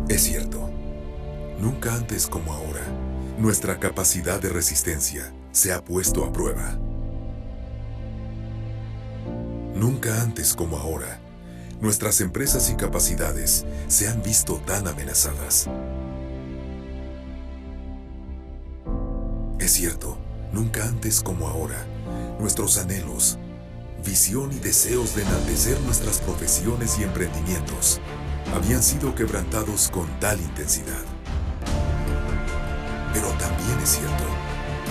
Es cierto, nunca antes como ahora, nuestra capacidad de resistencia se ha puesto a prueba. Nunca antes como ahora, nuestras empresas y capacidades se han visto tan amenazadas. Es cierto, nunca antes como ahora, nuestros anhelos, visión y deseos de enaltecer nuestras profesiones y emprendimientos habían sido quebrantados con tal intensidad. Pero también es cierto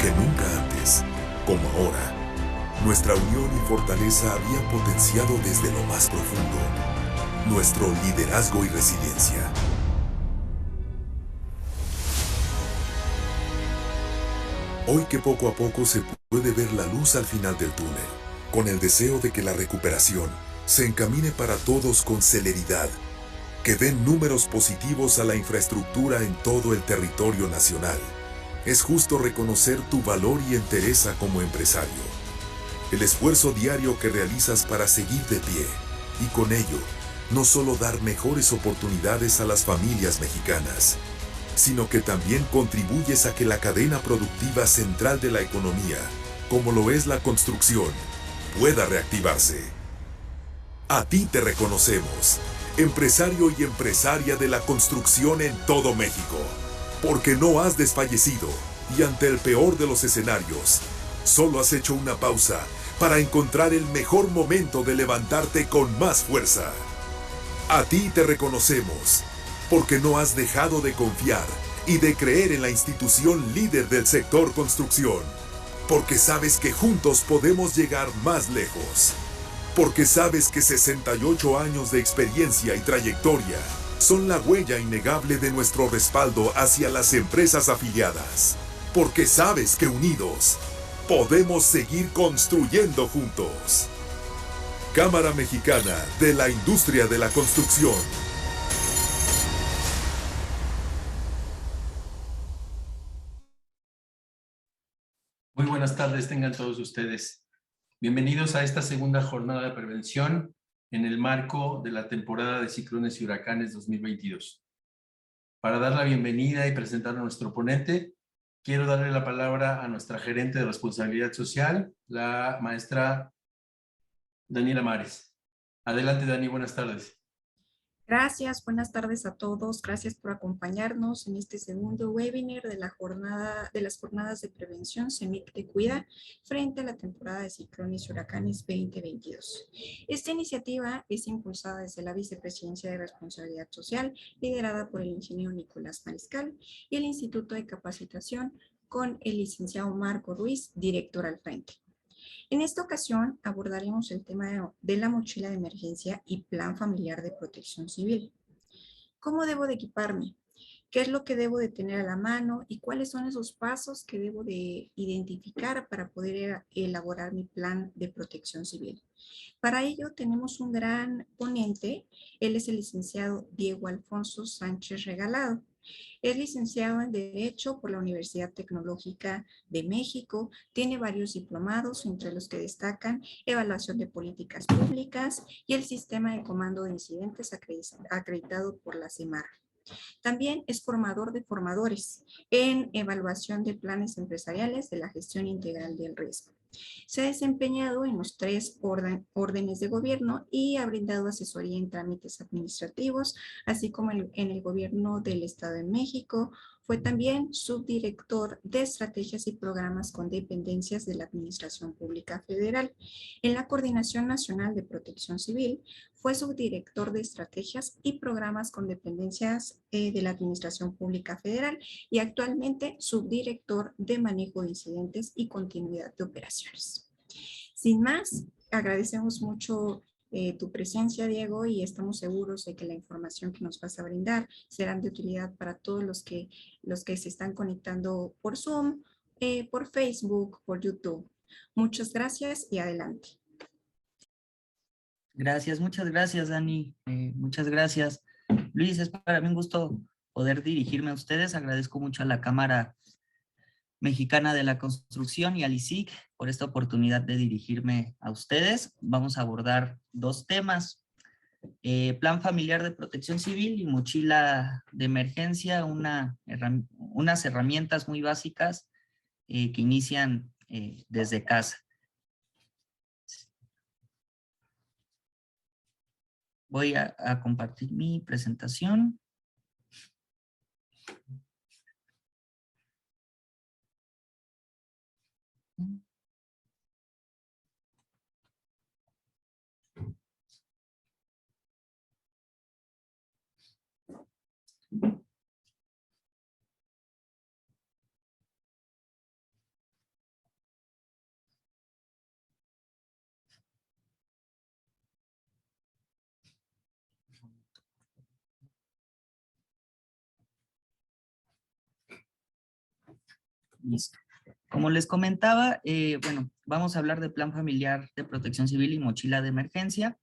que nunca antes, como ahora, nuestra unión y fortaleza habían potenciado desde lo más profundo nuestro liderazgo y resiliencia. Hoy que poco a poco se puede ver la luz al final del túnel, con el deseo de que la recuperación se encamine para todos con celeridad, que den números positivos a la infraestructura en todo el territorio nacional. Es justo reconocer tu valor y entereza como empresario, el esfuerzo diario que realizas para seguir de pie y con ello no solo dar mejores oportunidades a las familias mexicanas, sino que también contribuyes a que la cadena productiva central de la economía, como lo es la construcción, pueda reactivarse. A ti te reconocemos, empresario y empresaria de la construcción en todo México, porque no has desfallecido y ante el peor de los escenarios, solo has hecho una pausa para encontrar el mejor momento de levantarte con más fuerza. A ti te reconocemos, porque no has dejado de confiar y de creer en la institución líder del sector construcción, porque sabes que juntos podemos llegar más lejos, porque sabes que 68 años de experiencia y trayectoria son la huella innegable de nuestro respaldo hacia las empresas afiliadas, porque sabes que unidos podemos seguir construyendo juntos. Cámara Mexicana de la Industria de la Construcción. Muy buenas tardes tengan todos ustedes. Bienvenidos a esta segunda jornada de prevención en el marco de la temporada de ciclones y huracanes 2022. Para dar la bienvenida y presentar a nuestro ponente, quiero darle la palabra a nuestra gerente de responsabilidad social, la maestra Daniela Mares. Adelante, Dani, buenas tardes. Gracias, buenas tardes a todos. Gracias por acompañarnos en este segundo webinar de las jornadas de prevención CEMIC Te Cuida frente a la temporada de ciclones y huracanes 2022. Esta iniciativa es impulsada desde la Vicepresidencia de Responsabilidad Social, liderada por el ingeniero Nicolás Mariscal, y el Instituto de Capacitación con el licenciado Marco Ruiz, director al frente. En esta ocasión abordaremos el tema de la mochila de emergencia y plan familiar de protección civil. ¿Cómo debo de equiparme? ¿Qué es lo que debo de tener a la mano? ¿Y cuáles son esos pasos que debo de identificar para poder elaborar mi plan de protección civil? Para ello tenemos un gran ponente. Él es el licenciado Diego Alfonso Sánchez Regalado. Es licenciado en Derecho por la Universidad Tecnológica de México, tiene varios diplomados, entre los que destacan Evaluación de Políticas Públicas y el Sistema de Comando de Incidentes acreditado por la CEMAR. También es formador de formadores en evaluación de planes empresariales de la gestión integral del riesgo. Se ha desempeñado en los tres órdenes de gobierno y ha brindado asesoría en trámites administrativos, así como en el gobierno del Estado de México. Fue también subdirector de estrategias y programas con dependencias de la Administración Pública Federal. En la Coordinación Nacional de Protección Civil fue subdirector de estrategias y programas con dependencias de la Administración Pública Federal y actualmente subdirector de manejo de incidentes y continuidad de operaciones. Sin más, agradecemos mucho tu presencia, Diego, y estamos seguros de que la información que nos vas a brindar será de utilidad para todos los que se están conectando por Zoom, por Facebook, por YouTube. Muchas gracias y adelante. Gracias, muchas gracias, Dani. Muchas gracias. Luis, es para mí un gusto poder dirigirme a ustedes. Agradezco mucho a la Cámara Mexicana de la Construcción y al ICIC por esta oportunidad de dirigirme a ustedes. Vamos a abordar dos temas. Plan familiar de protección civil y mochila de emergencia, unas herramientas muy básicas que inician desde casa. Voy a compartir mi presentación. Listo. Como les comentaba, bueno, vamos a hablar de Plan Familiar de Protección Civil y Mochila de Emergencia.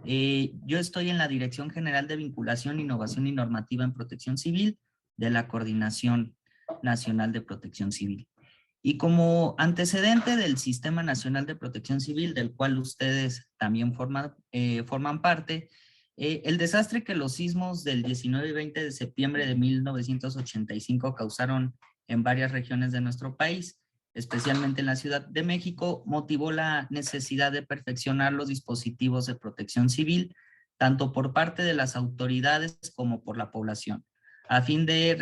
Yo estoy en la Dirección General de Vinculación, Innovación y Normativa en Protección Civil de la Coordinación Nacional de Protección Civil. Y como antecedente del Sistema Nacional de Protección Civil, del cual ustedes también forman parte, el desastre que los sismos del 19 y 20 de septiembre de 1985 causaron en varias regiones de nuestro país, especialmente en la Ciudad de México, motivó la necesidad de perfeccionar los dispositivos de protección civil, tanto por parte de las autoridades como por la población, a fin de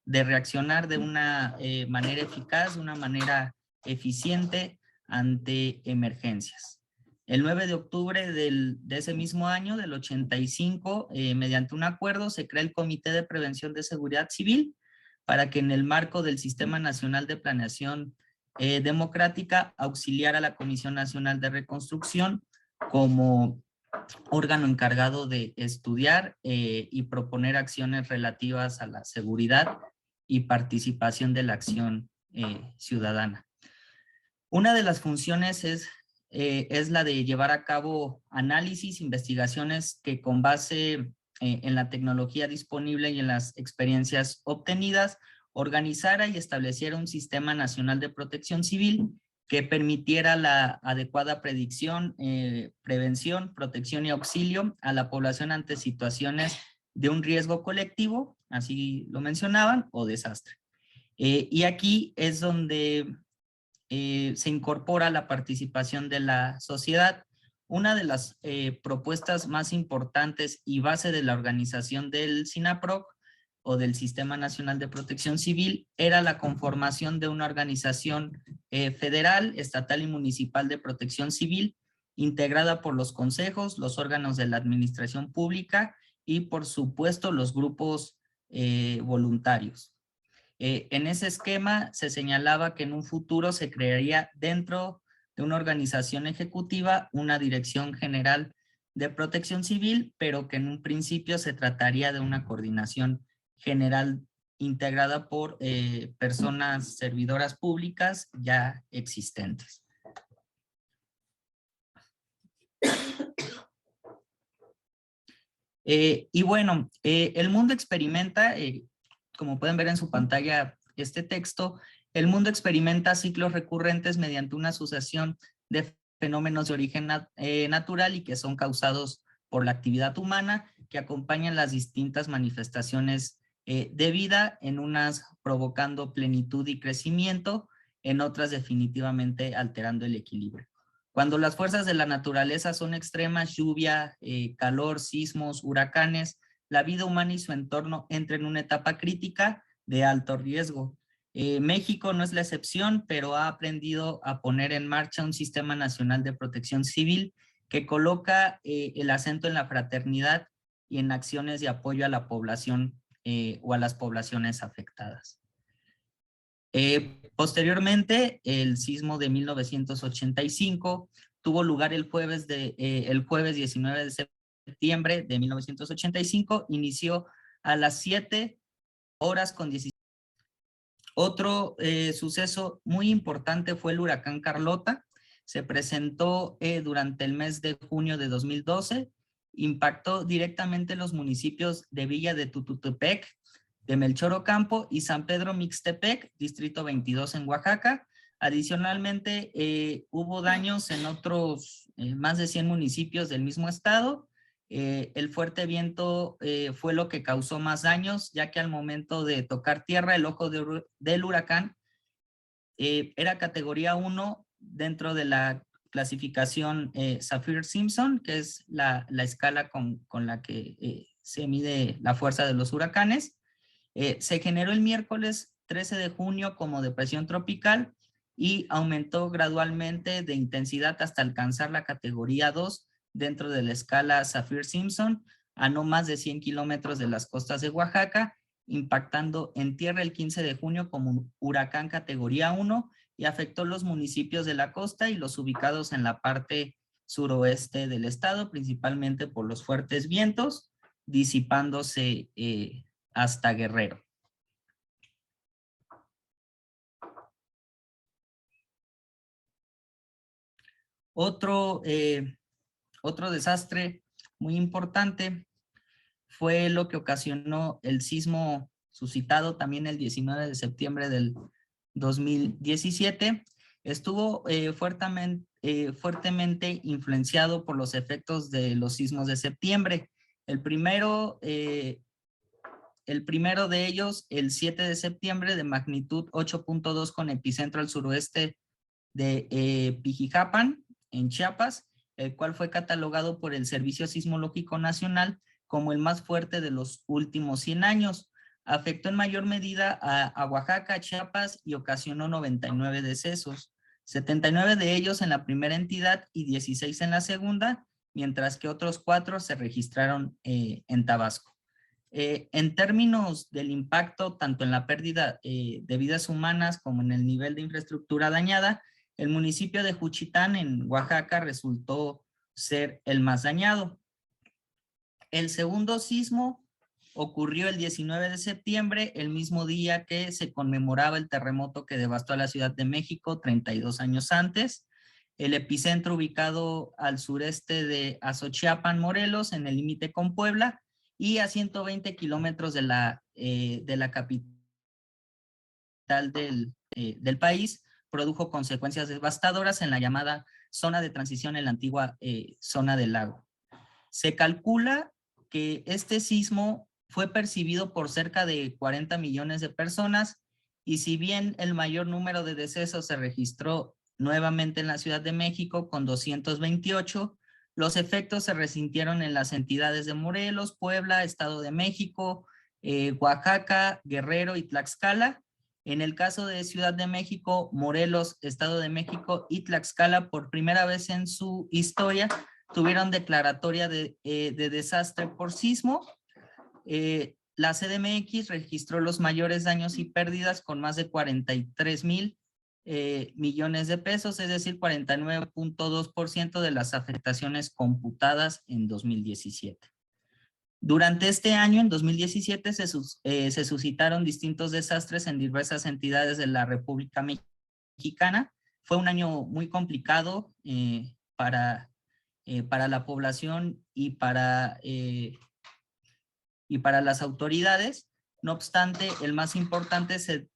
reaccionar de una manera eficaz, de una manera eficiente ante emergencias. El 9 de octubre de ese mismo año, del 85, mediante un acuerdo, se crea el Comité de Prevención de Seguridad Civil para que en el marco del Sistema Nacional de Planeación Democrática auxiliara a la Comisión Nacional de Reconstrucción como órgano encargado de estudiar y proponer acciones relativas a la seguridad y participación de la acción ciudadana. Una de las funciones es la de llevar a cabo análisis, investigaciones que con base en la tecnología disponible y en las experiencias obtenidas, organizara y estableciera un sistema nacional de protección civil que permitiera la adecuada predicción, prevención, protección y auxilio a la población ante situaciones de un riesgo colectivo, así lo mencionaban, o desastre. Y aquí es donde se incorpora la participación de la sociedad. Una de las propuestas más importantes y base de la organización del SINAPROC o del Sistema Nacional de Protección Civil era la conformación de una organización federal, estatal y municipal de protección civil, integrada por los consejos, los órganos de la administración pública y, por supuesto, los grupos voluntarios. En ese esquema se señalaba que en un futuro se crearía dentro de una organización ejecutiva una Dirección General de Protección Civil, pero que en un principio se trataría de una coordinación general integrada por personas servidoras públicas ya existentes. Y bueno, el mundo experimenta, como pueden ver en su pantalla este texto, el mundo experimenta ciclos recurrentes mediante una sucesión de fenómenos de origen natural y que son causados por la actividad humana, que acompañan las distintas manifestaciones de vida, en unas provocando plenitud y crecimiento, en otras definitivamente alterando el equilibrio. Cuando las fuerzas de la naturaleza son extremas, lluvia, calor, sismos, huracanes, la vida humana y su entorno entran en una etapa crítica de alto riesgo. México no es la excepción, pero ha aprendido a poner en marcha un sistema nacional de protección civil que coloca el acento en la fraternidad y en acciones de apoyo a la población o a las poblaciones afectadas. Posteriormente, el sismo de 1985 tuvo lugar el jueves 19 de septiembre de 1985, inició a las 7:17. Otro suceso muy importante fue el huracán Carlota. Se presentó durante el mes de junio de 2012, impactó directamente los municipios de Villa de Tututepec, de Melchor Ocampo y San Pedro Mixtepec, distrito 22 en Oaxaca. Adicionalmente, hubo daños en otros más de 100 municipios del mismo estado El fuerte viento fue lo que causó más daños, ya que al momento de tocar tierra, el ojo del huracán era categoría 1 dentro de la clasificación Saffir-Simpson, que es la escala con la que se mide la fuerza de los huracanes. Se generó el miércoles 13 de junio como depresión tropical y aumentó gradualmente de intensidad hasta alcanzar la categoría 2 dentro de la escala Saffir-Simpson a no más de 100 kilómetros de las costas de Oaxaca, impactando en tierra el 15 de junio como un huracán categoría 1 y afectó los municipios de la costa y los ubicados en la parte suroeste del estado, principalmente por los fuertes vientos, disipándose hasta Guerrero. Otro desastre muy importante fue lo que ocasionó el sismo suscitado también el 19 de septiembre del 2017. Estuvo fuertemente influenciado por los efectos de los sismos de septiembre. El primero de ellos, el 7 de septiembre, de magnitud 8.2 con epicentro al suroeste de Pijijapan, en Chiapas, el cual fue catalogado por el Servicio Sismológico Nacional como el más fuerte de los últimos 100 años. Afectó en mayor medida a Oaxaca, Chiapas y ocasionó 99 decesos, 79 de ellos en la primera entidad y 16 en la segunda, mientras que otros 4 se registraron en Tabasco. En términos del impacto, tanto en la pérdida de vidas humanas como en el nivel de infraestructura dañada, el municipio de Juchitán, en Oaxaca, resultó ser el más dañado. El segundo sismo ocurrió el 19 de septiembre, el mismo día que se conmemoraba el terremoto que devastó a la Ciudad de México 32 años antes. El epicentro ubicado al sureste de Azochiapan, Morelos, en el límite con Puebla, y a 120 kilómetros de la capital del país, produjo consecuencias devastadoras en la llamada zona de transición en la antigua zona del lago. Se calcula que este sismo fue percibido por cerca de 40 millones de personas y si bien el mayor número de decesos se registró nuevamente en la Ciudad de México con 228, los efectos se resintieron en las entidades de Morelos, Puebla, Estado de México, Oaxaca, Guerrero y Tlaxcala. En el caso de Ciudad de México, Morelos, Estado de México y Tlaxcala, por primera vez en su historia, tuvieron declaratoria de desastre por sismo. La CDMX registró los mayores daños y pérdidas con más de 43,000 millones de pesos, es decir, 49.2% de las afectaciones computadas en 2017. Durante este año, en 2017, se suscitaron distintos desastres en diversas entidades de la República Mexicana. Fue un año muy complicado para la población y para las autoridades. No obstante, el más importante se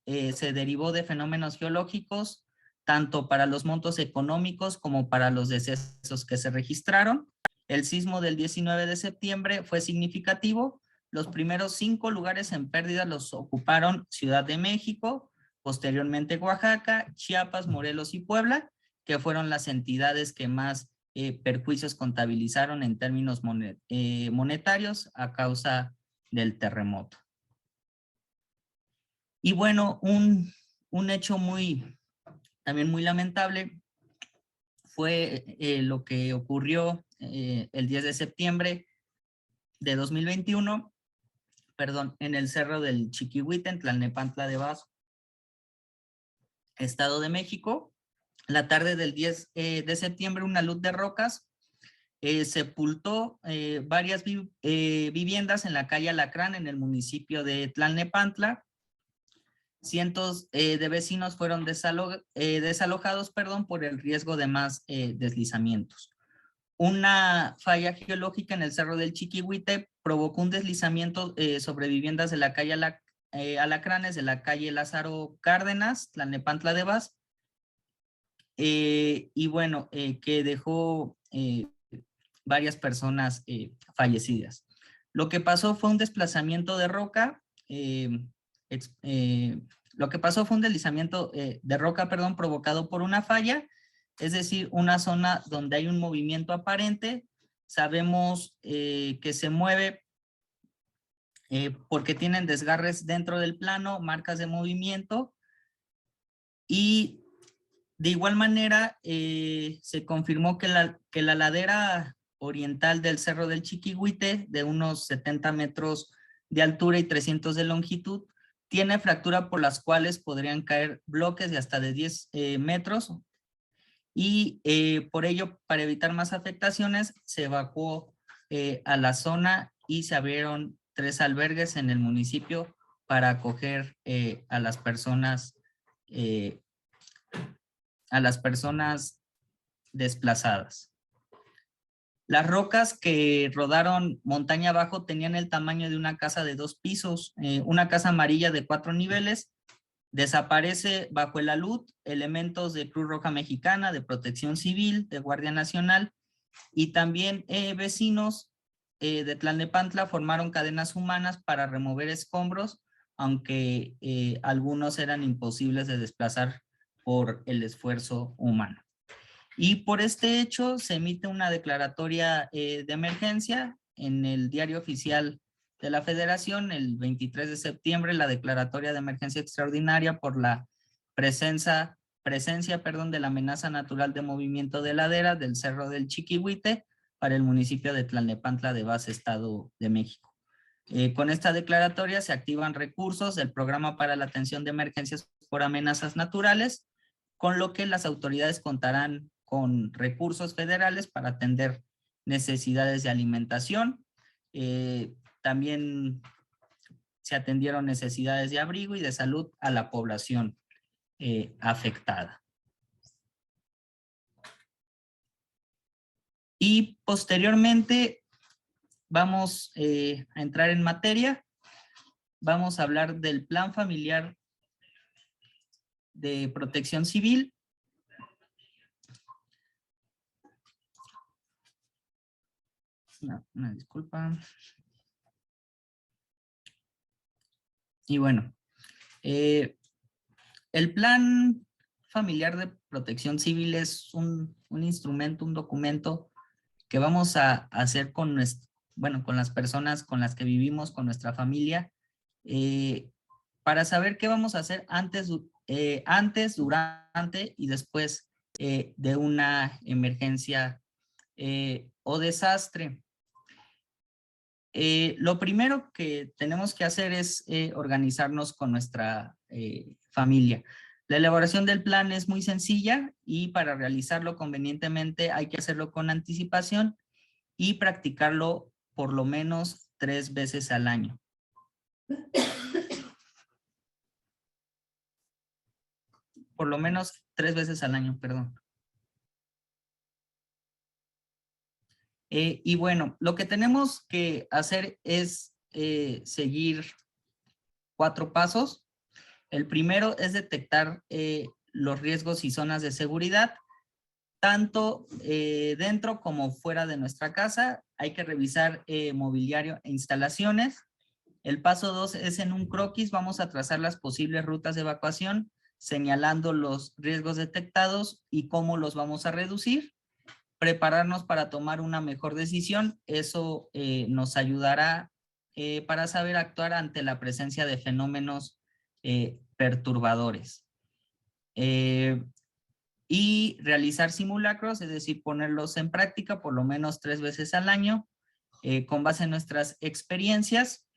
derivó de fenómenos geológicos, tanto para los montos económicos como para los decesos que se registraron. El sismo del 19 de septiembre fue significativo. Los primeros 5 lugares en pérdida los ocuparon Ciudad de México, posteriormente Oaxaca, Chiapas, Morelos y Puebla, que fueron las entidades que más perjuicios contabilizaron en términos monetarios a causa del terremoto. Y bueno, un hecho también muy lamentable fue lo que ocurrió el 10 de septiembre de 2021, en el Cerro del Chiquihuite, en Tlalnepantla de Bazo, Estado de México. La tarde del 10 de septiembre, una luz de rocas sepultó varias viviendas en la calle Alacrán, en el municipio de Tlalnepantla. Cientos de vecinos fueron desalojados por el riesgo de más deslizamientos. Una falla geológica en el Cerro del Chiquihuite provocó un deslizamiento sobre viviendas de la calle Alacranes, de la calle Lázaro Cárdenas, Tlalnepantla de Bazo, y bueno, que dejó varias personas fallecidas. Lo que pasó fue un desplazamiento de roca, lo que pasó fue un deslizamiento de roca, perdón, provocado por una falla, es decir, una zona donde hay un movimiento aparente. Sabemos que se mueve porque tienen desgarres dentro del plano, marcas de movimiento, y de igual manera se confirmó que la ladera oriental del Cerro del Chiquihuite, de unos 70 metros de altura y 300 de longitud, tiene fractura por las cuales podrían caer bloques de hasta de 10 metros, y por ello, para evitar más afectaciones, se evacuó a la zona y se abrieron 3 albergues en el municipio para acoger a las personas desplazadas. Las rocas que rodaron montaña abajo tenían el tamaño de una casa de 2 pisos, una casa amarilla de 4 niveles. Desaparece bajo el alud elementos de Cruz Roja Mexicana, de Protección Civil, de Guardia Nacional, y también vecinos de Tlalnepantla formaron cadenas humanas para remover escombros, aunque algunos eran imposibles de desplazar por el esfuerzo humano. Y por este hecho se emite una declaratoria de emergencia en el Diario Oficial de la Federación el 23 de septiembre, la declaratoria de emergencia extraordinaria por la presencia de la amenaza natural de movimiento de ladera del Cerro del Chiquihuite para el municipio de Tlalnepantla de Base, Estado de México. Con esta declaratoria se activan recursos del Programa para la Atención de Emergencias por Amenazas Naturales, con lo que las autoridades contarán con recursos federales para atender necesidades de alimentación. También se atendieron necesidades de abrigo y de salud a la población afectada. Y posteriormente vamos a entrar en materia. Vamos a hablar del Plan Familiar de Protección Civil. Una disculpa. Y bueno, el Plan Familiar de Protección Civil es un instrumento, un documento que vamos a hacer con las personas con las que vivimos, con nuestra familia, para saber qué vamos a hacer antes, durante y después de una emergencia o desastre. Lo primero que tenemos que hacer es organizarnos con nuestra familia. La elaboración del plan es muy sencilla y para realizarlo convenientemente hay que hacerlo con anticipación y practicarlo por lo menos 3 veces al año. Por lo menos 3 veces al año, perdón. Y bueno, lo que tenemos que hacer es seguir 4 pasos. El primero es detectar los riesgos y zonas de seguridad, tanto dentro como fuera de nuestra casa. Hay que revisar mobiliario e instalaciones. El paso 2 es en un croquis, vamos a trazar las posibles rutas de evacuación, señalando los riesgos detectados y cómo los vamos a reducir. Prepararnos para tomar una mejor decisión, eso nos ayudará para saber actuar ante la presencia de fenómenos perturbadores. Y realizar simulacros, es decir, ponerlos en práctica por lo menos 3 veces al año. Con base en nuestras experiencias,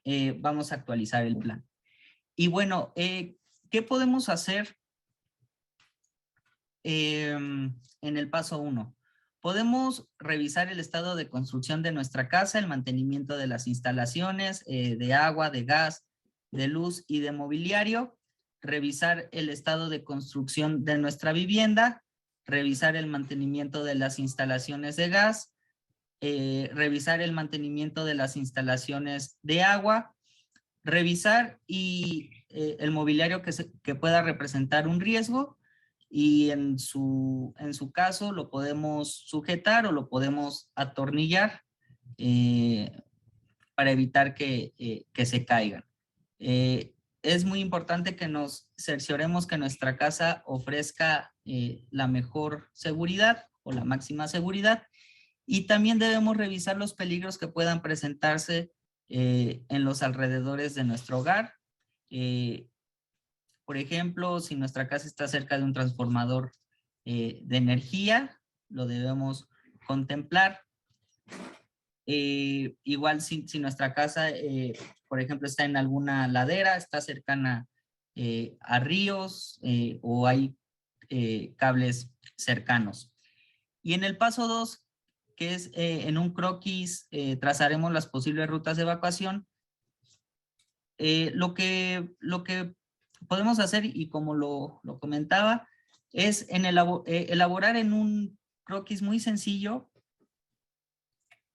vamos a actualizar el plan. Y bueno, ¿qué podemos hacer en el paso 1? Podemos revisar el estado de construcción de nuestra casa, el mantenimiento de las instalaciones de agua, de gas, de luz y de mobiliario, revisar el estado de construcción de nuestra vivienda, revisar el mantenimiento de las instalaciones de gas, revisar el mantenimiento de las instalaciones de agua, revisar el mobiliario que pueda representar un riesgo, y en su caso lo podemos sujetar o lo podemos atornillar para evitar que se caigan. Es muy importante que nos cercioremos que nuestra casa ofrezca la mejor seguridad o la máxima seguridad, y también debemos revisar los peligros que puedan presentarse en los alrededores de nuestro hogar. Por ejemplo, si nuestra casa está cerca de un transformador de energía, lo debemos contemplar. Igual si nuestra casa, por ejemplo, está en alguna ladera, está cercana a ríos o hay cables cercanos. Y en el paso 2, que es en un croquis, trazaremos las posibles rutas de evacuación. Lo que podemos hacer, y como lo comentaba, es elaborar en un croquis muy sencillo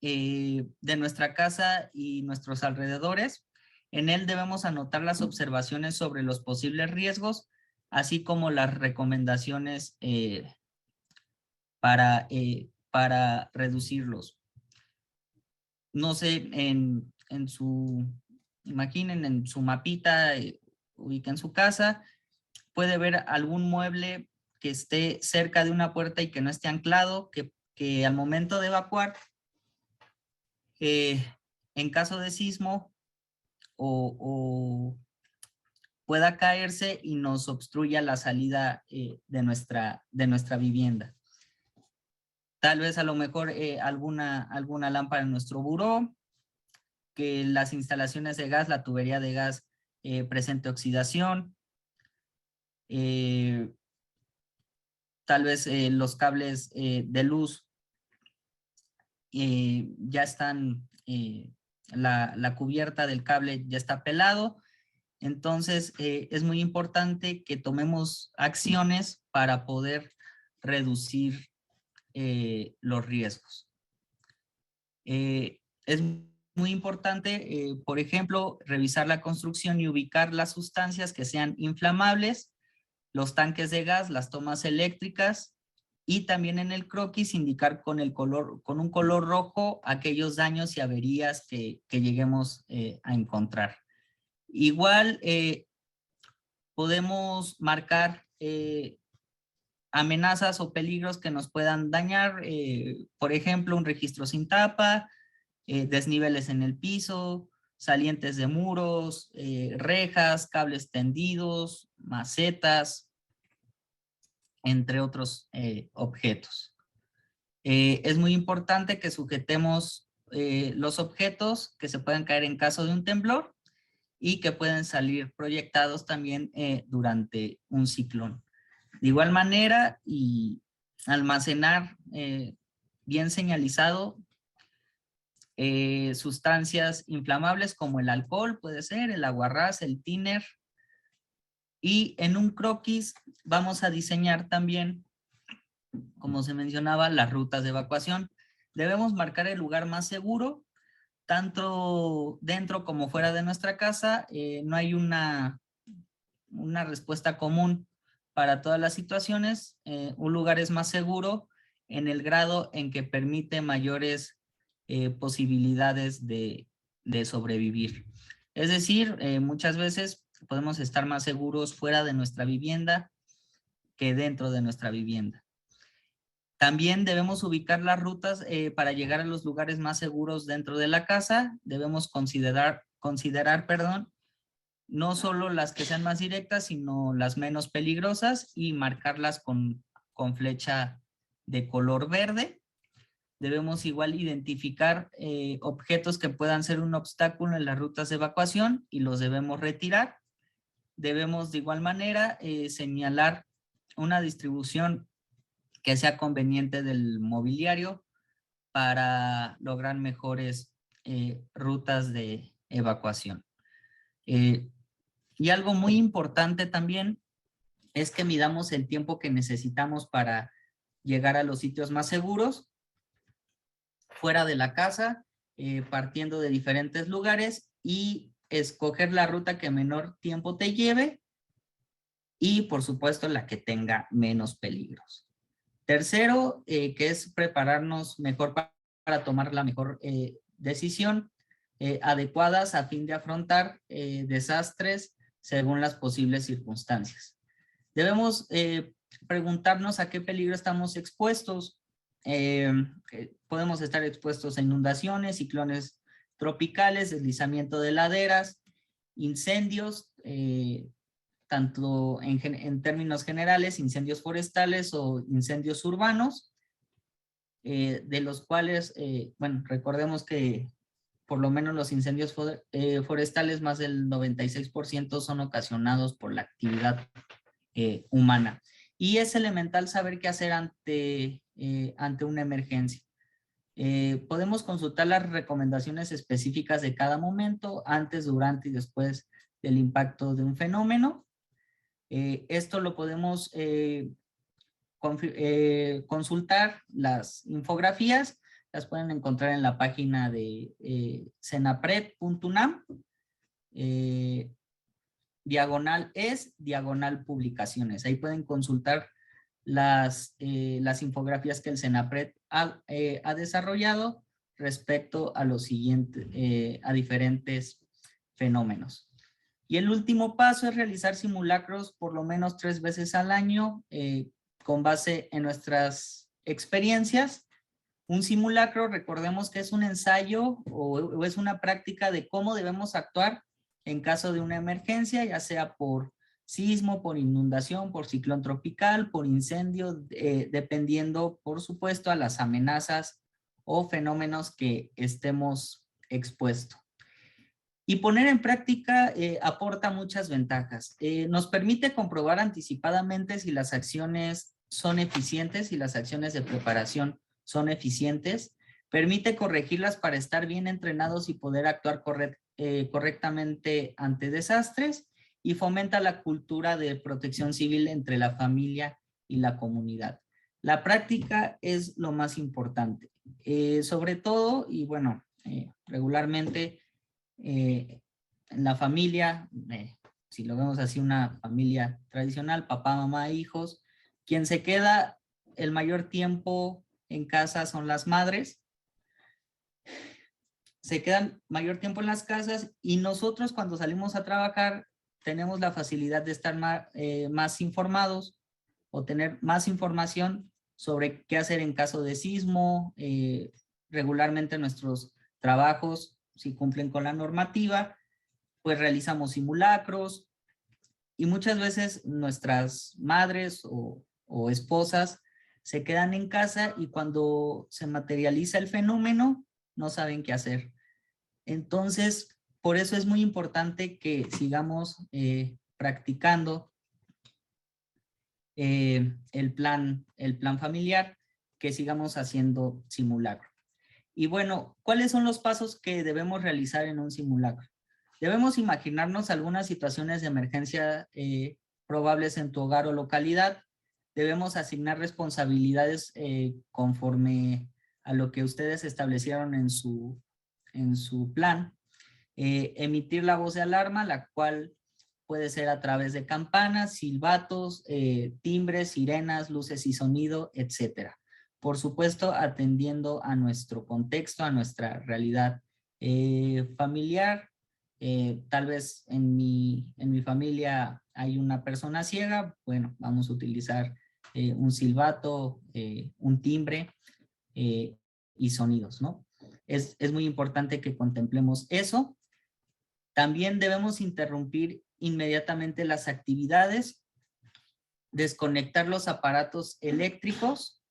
de nuestra casa y nuestros alrededores. En él debemos anotar las observaciones sobre los posibles riesgos, así como las recomendaciones para reducirlos. No sé, imaginen en su mapita, ubiquen su casa, puede ver algún mueble que esté cerca de una puerta y que no esté anclado, que al momento de evacuar, en caso de sismo o pueda caerse y nos obstruya la salida de nuestra vivienda. Tal vez a lo mejor alguna lámpara en nuestro buró, que las instalaciones de gas, la tubería de gas presente oxidación, tal vez los cables de luz ya están, la cubierta del cable ya está pelado. Entonces es muy importante que tomemos acciones para poder reducir los riesgos. Es muy importante, por ejemplo, revisar la construcción y ubicar las sustancias que sean inflamables, los tanques de gas, las tomas eléctricas, y también en el croquis indicar con un color rojo aquellos daños y averías que lleguemos a encontrar. Igual podemos marcar amenazas o peligros que nos puedan dañar, por ejemplo, un registro sin tapa, desniveles en el piso, salientes de muros, rejas, cables tendidos, macetas, entre otros objetos. Es muy importante que sujetemos los objetos que se pueden caer en caso de un temblor y que pueden salir proyectados también durante un ciclón. De igual manera, y almacenar bien señalizado sustancias inflamables como el alcohol, puede ser, el aguarrás, el thinner. Y en un croquis vamos a diseñar también, como se mencionaba, las rutas de evacuación. Debemos marcar el lugar más seguro, tanto dentro como fuera de nuestra casa. No hay una respuesta común para todas las situaciones. Un lugar es más seguro en el grado en que permite mayores posibilidades de sobrevivir. Es decir, muchas veces podemos estar más seguros fuera de nuestra vivienda que dentro de nuestra vivienda. También debemos ubicar las rutas para llegar a los lugares más seguros dentro de la casa. Debemos considerar, no solo las que sean más directas, sino las menos peligrosas, y marcarlas con flecha de color verde. Debemos igual identificar objetos que puedan ser un obstáculo en las rutas de evacuación y los debemos retirar. Debemos de igual manera señalar una distribución que sea conveniente del mobiliario para lograr mejores rutas de evacuación. Y algo muy importante también es que midamos el tiempo que necesitamos para llegar a los sitios más seguros fuera de la casa, partiendo de diferentes lugares, y escoger la ruta que menor tiempo te lleve y por supuesto la que tenga menos peligros. Tercero, que es prepararnos mejor para tomar la mejor decisión adecuadas a fin de afrontar desastres según las posibles circunstancias. Debemos preguntarnos a qué peligro estamos expuestos. Podemos estar expuestos a inundaciones, ciclones tropicales, deslizamiento de laderas, incendios, tanto en términos generales, incendios forestales o incendios urbanos, de los cuales, bueno, recordemos que por lo menos los incendios forestales, más del 96% son ocasionados por la actividad humana. Y es elemental saber qué hacer ante una emergencia. Podemos consultar las recomendaciones específicas de cada momento, antes, durante y después del impacto de un fenómeno. Esto lo podemos consultar, las infografías, las pueden encontrar en la página de cenapred.unam, /es /publicaciones. Ahí pueden consultar las infografías que el Cenapred ha desarrollado respecto a los siguientes, a diferentes fenómenos. Y el último paso es realizar simulacros por lo menos 3 veces al año con base en nuestras experiencias. Un simulacro, recordemos que es un ensayo o es una práctica de cómo debemos actuar en caso de una emergencia, ya sea por sismo, por inundación, por ciclón tropical, por incendio, dependiendo, por supuesto, a las amenazas o fenómenos que estemos expuestos. Y poner en práctica aporta muchas ventajas. Nos permite comprobar anticipadamente si las acciones son eficientes, si las acciones de preparación son eficientes. Permite corregirlas para estar bien entrenados y poder actuar correctamente ante desastres, y fomenta la cultura de protección civil entre la familia y la comunidad. La práctica es lo más importante. Sobre todo, y bueno, regularmente en la familia, si lo vemos así, una familia tradicional, papá, mamá, hijos, quien se queda el mayor tiempo en casa son las madres. Se quedan mayor tiempo en las casas, y nosotros cuando salimos a trabajar tenemos la facilidad de estar más informados o tener más información sobre qué hacer en caso de sismo. Regularmente nuestros trabajos, si cumplen con la normativa, pues realizamos simulacros, y muchas veces nuestras madres o esposas se quedan en casa, y cuando se materializa el fenómeno no saben qué hacer. Entonces, por eso es muy importante que sigamos practicando el plan familiar, que sigamos haciendo simulacro. Y bueno, ¿cuáles son los pasos que debemos realizar en un simulacro? Debemos imaginarnos algunas situaciones de emergencia probables en tu hogar o localidad. Debemos asignar responsabilidades conforme a lo que ustedes establecieron en su plan. Emitir la voz de alarma, la cual puede ser a través de campanas, silbatos, timbres, sirenas, luces y sonido, etc. Por supuesto, atendiendo a nuestro contexto, a nuestra realidad familiar. Tal vez en mi familia hay una persona ciega, bueno, vamos a utilizar un silbato, un timbre y sonidos, ¿no? Es muy importante que contemplemos eso. También debemos interrumpir inmediatamente las actividades, desconectar los aparatos eléctricos.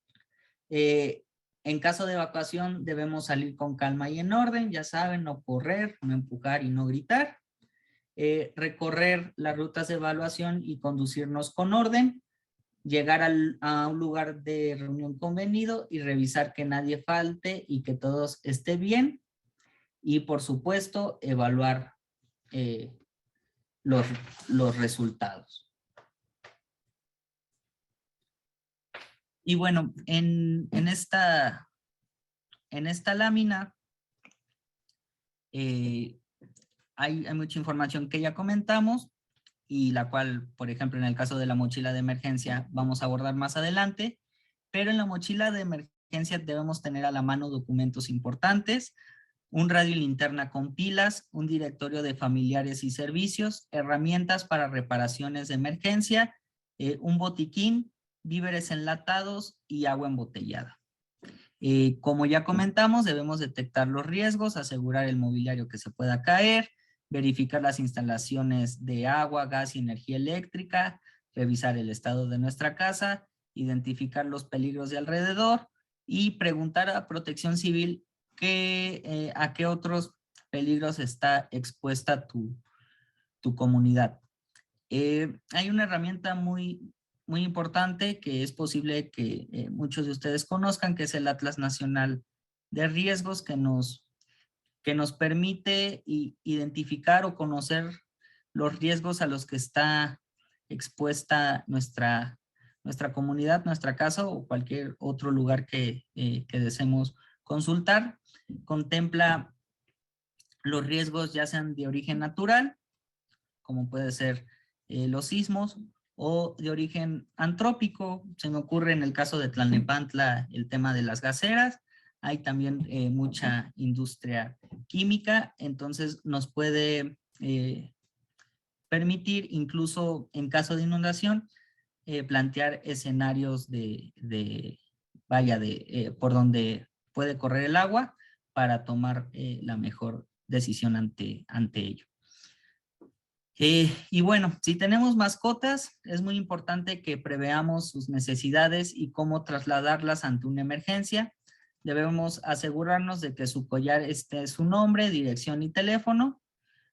En caso de evacuación debemos salir con calma y en orden, ya saben, no correr, no empujar y no gritar. Recorrer las rutas de evaluación y conducirnos con orden. Llegar a un lugar de reunión convenido y revisar que nadie falte y que todos estén bien. Y por supuesto, evaluar los resultados. Y bueno, en esta lámina hay mucha información que ya comentamos. y la cual, por ejemplo, en el caso de la mochila de emergencia, vamos a abordar más adelante, pero en la mochila de emergencia debemos tener a la mano documentos importantes, un radio y linterna con pilas, un directorio de familiares y servicios, herramientas para reparaciones de emergencia, un botiquín, víveres enlatados y agua embotellada. Como ya comentamos, debemos detectar los riesgos, asegurar el mobiliario que se pueda caer, verificar las instalaciones de agua, gas y energía eléctrica, revisar el estado de nuestra casa, identificar los peligros de alrededor y preguntar a Protección Civil a qué otros peligros está expuesta tu comunidad. Hay una herramienta muy importante que es posible que muchos de ustedes conozcan, que es el Atlas Nacional de Riesgos, que nos permite identificar o conocer los riesgos a los que está expuesta nuestra comunidad, nuestra casa o cualquier otro lugar que deseemos consultar. Contempla los riesgos ya sean de origen natural, como puede ser los sismos, o de origen antrópico. Se me ocurre en el caso de Tlalnepantla el tema de las gaseras. Hay también mucha industria química, entonces nos puede permitir, incluso en caso de inundación, plantear escenarios por donde puede correr el agua para tomar la mejor decisión ante ello. Y bueno, si tenemos mascotas, es muy importante que preveamos sus necesidades y cómo trasladarlas ante una emergencia. Debemos asegurarnos de que su collar esté su nombre, dirección y teléfono.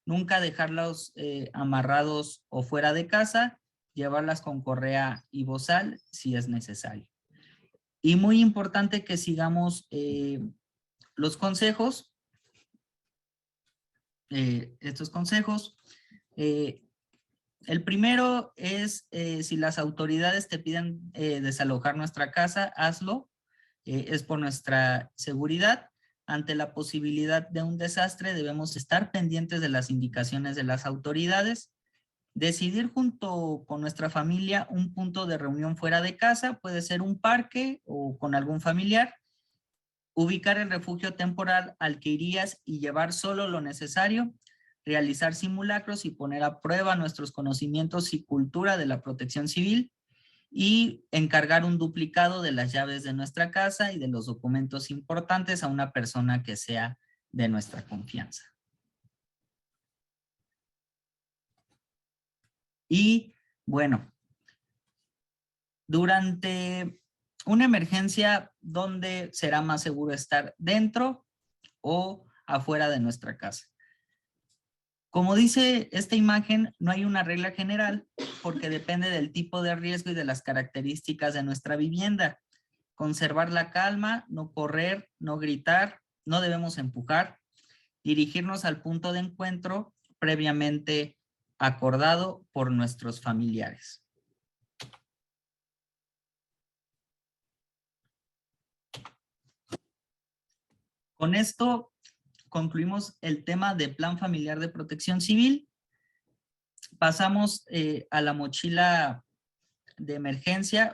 Nunca dejarlos amarrados o fuera de casa. Llevarlas con correa y bozal si es necesario. Y muy importante que sigamos los consejos. Estos consejos. El primero es si las autoridades te piden desalojar nuestra casa, hazlo. Es por nuestra seguridad. Ante la posibilidad de un desastre debemos estar pendientes de las indicaciones de las autoridades. Decidir junto con nuestra familia un punto de reunión fuera de casa, puede ser un parque o con algún familiar. Ubicar el refugio temporal al que irías y llevar solo lo necesario. Realizar simulacros y poner a prueba nuestros conocimientos y cultura de la protección civil. Y encargar un duplicado de las llaves de nuestra casa y de los documentos importantes a una persona que sea de nuestra confianza. Y bueno, durante una emergencia, ¿dónde será más seguro estar? ¿Dentro o afuera de nuestra casa? Como dice esta imagen, no hay una regla general porque depende del tipo de riesgo y de las características de nuestra vivienda. Conservar la calma, no correr, no gritar, no debemos empujar, dirigirnos al punto de encuentro previamente acordado por nuestros familiares. Con esto concluimos el tema de Plan Familiar de Protección Civil. Pasamos a la mochila de emergencia.